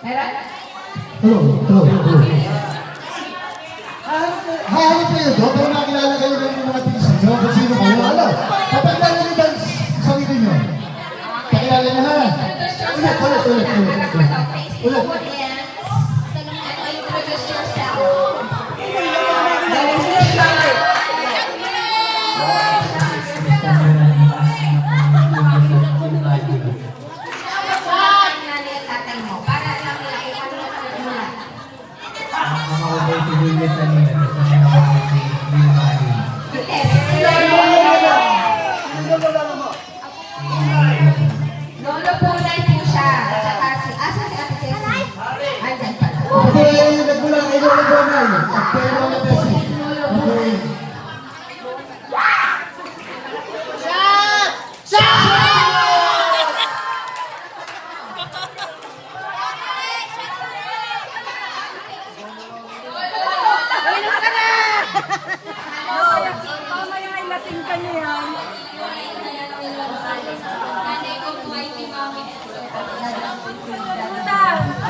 Meron? Hello. Hahanap kayo doon, pero nakilala kayo ng mga tinis nyo, kung sino kayo. Ano? Kapagkala nyo ba sarili nyo? Pakilala nyo ha? Ulit. Lolo Pulay po siya. At saka asa si Ate Tessie? Andyan pala. Okay, nagbulang kayo ng Donay. At kayo mga Tessie. Okay. Mamaya ay lasing ka niya yan.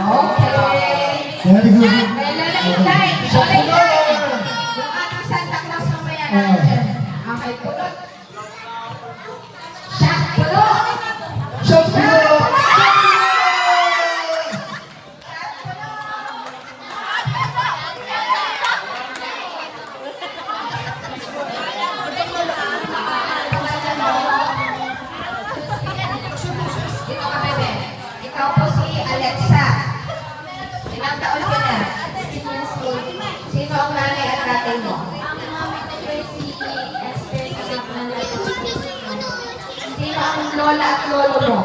Okay. Very good. May lalagay. Yung ating Santa Claus mamaya natin. Okay, pulot. Shot, pulot. Shot pulot. Dito ka, bebe. Ikaw po si Alexa. Ilang taon ka na? Sino ang nanay at tatay mo? Sino ang lola at lolo mo?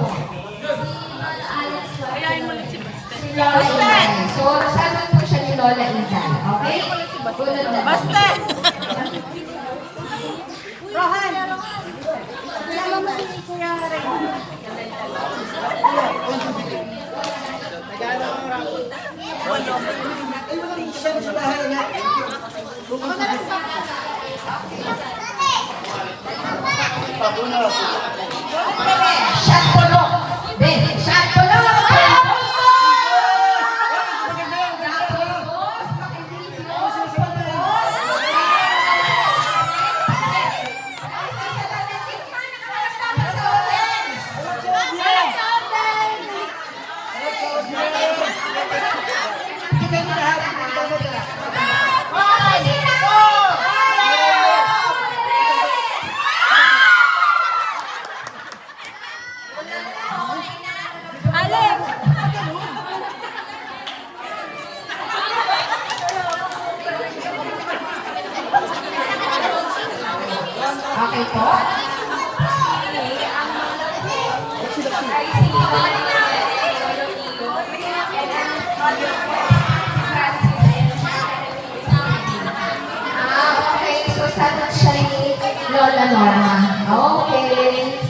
Si Lola Inday. So, sabi po siya ni Lola Inday. Okay? Bunod na. Basta! Rohan! Kasama mo si Kuya Ray. Shot pulo. Ben, shot pulo. Alek! Okay po. Okay, so sagot siya ni Lola Norma. Okay.